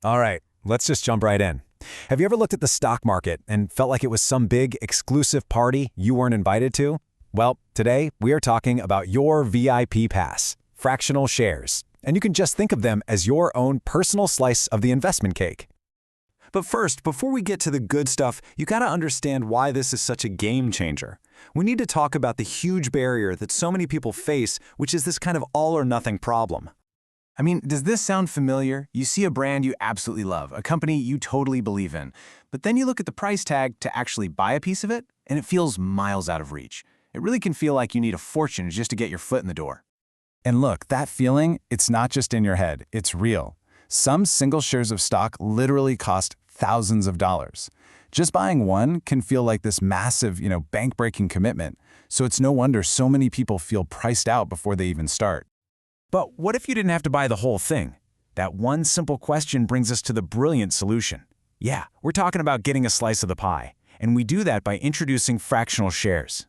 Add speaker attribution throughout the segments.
Speaker 1: All right, let's just jump right in. Have you ever looked at the stock market and felt like it was some big, exclusive party you weren't invited to? Well, today we are talking about your VIP pass, fractional shares. And you can just think of them as your own personal slice of the investment cake. But first, before we get to the good stuff, you gotta understand why this is such a game changer. We need to talk about the huge barrier that so many people face, which is this kind of all-or-nothing problem.
Speaker 2: I mean, does this sound familiar? You see a brand you absolutely love, a company you totally believe in, but then you look at the price tag to actually buy a piece of it, and it feels miles out of reach. It really can feel like you need a fortune just to get your foot in the door.
Speaker 3: And look, that feeling, it's not just in your head, it's real. Some single shares of stock literally cost thousands of dollars. Just buying one can feel like this massive, bank-breaking commitment, so it's no wonder so many people feel priced out before they even start.
Speaker 1: But what if you didn't have to buy the whole thing? That one simple question brings us to the brilliant solution. Yeah, we're talking about getting a slice of the pie, and we do that by introducing fractional shares.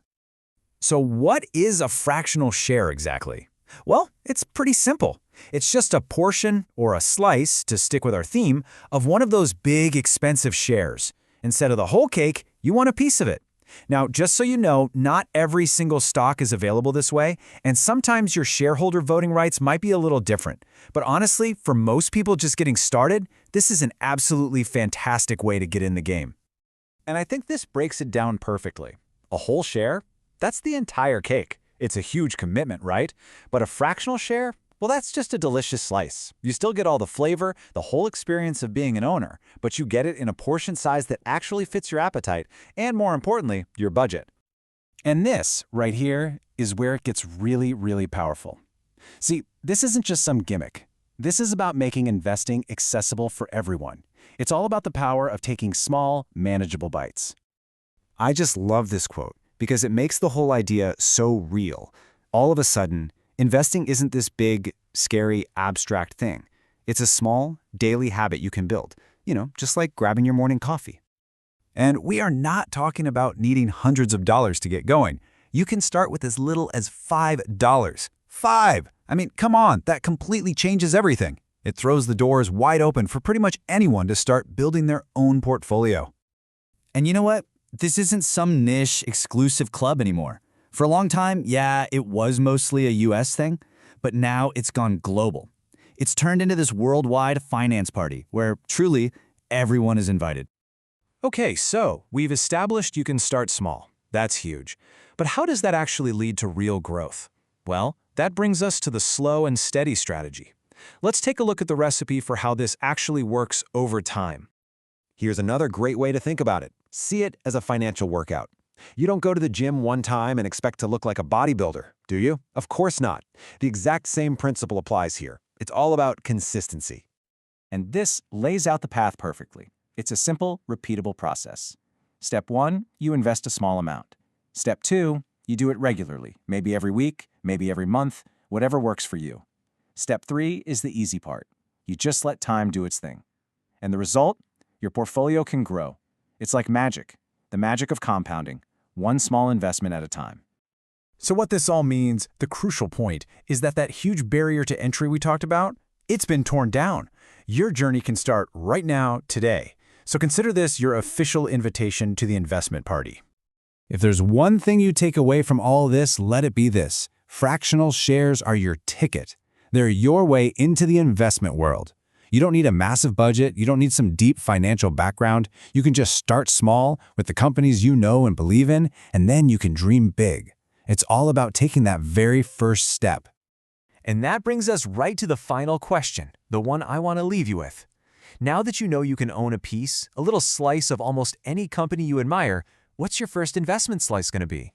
Speaker 1: So what is a fractional share exactly? Well, it's pretty simple. It's just a portion, or a slice, to stick with our theme, of one of those big, expensive shares. Instead of the whole cake, you want a piece of it. Now, just so you know, not every single stock is available this way, and sometimes your shareholder voting rights might be a little different. But honestly, for most people just getting started, this is an absolutely fantastic way to get in the game. And I think this breaks it down perfectly. A whole share? That's the entire cake. It's a huge commitment, right? But a fractional share? Well, that's just a delicious slice. You still get all the flavor, the whole experience of being an owner, but you get it in a portion size that actually fits your appetite, and more importantly, your budget.
Speaker 3: And this, right here, is where it gets really, really powerful. See, this isn't just some gimmick. This is about making investing accessible for everyone. It's all about the power of taking small, manageable bites.
Speaker 1: I just love this quote because it makes the whole idea so real. All of a sudden, investing isn't this big, scary, abstract thing. It's a small, daily habit you can build, just like grabbing your morning coffee. And we are not talking about needing hundreds of dollars to get going. You can start with as little as $5. $5! I mean, come on, that completely changes everything. It throws the doors wide open for pretty much anyone to start building their own portfolio.
Speaker 4: And you know what? This isn't some niche, exclusive club anymore. For a long time, yeah, it was mostly a US thing, but now it's gone global. It's turned into this worldwide finance party where, truly, everyone is invited.
Speaker 1: Okay, so we've established you can start small. That's huge. But how does that actually lead to real growth? Well, that brings us to the slow and steady strategy. Let's take a look at the recipe for how this actually works over time. Here's another great way to think about it. See it as a financial workout. You don't go to the gym one time and expect to look like a bodybuilder, do you? Of course not. The exact same principle applies here. It's all about consistency.
Speaker 3: And this lays out the path perfectly. It's a simple, repeatable process. Step 1, you invest a small amount. Step 2, you do it regularly, maybe every week, maybe every month, whatever works for you. Step 3 is the easy part. You just let time do its thing. And the result? Your portfolio can grow. It's like magic, the magic of compounding, one small investment at a time.
Speaker 1: So what this all means, the crucial point, is that huge barrier to entry we talked about, it's been torn down. Your journey can start right now, today. So consider this your official invitation to the investment party. If there's one thing you take away from all this, let it be this. Fractional shares are your ticket. They're your way into the investment world. You don't need a massive budget. You don't need some deep financial background. You can just start small with the companies you know and believe in, and then you can dream big. It's all about taking that very first step. And that brings us right to the final question, the one I want to leave you with. Now that you know you can own a piece, a little slice of almost any company you admire, what's your first investment slice going to be?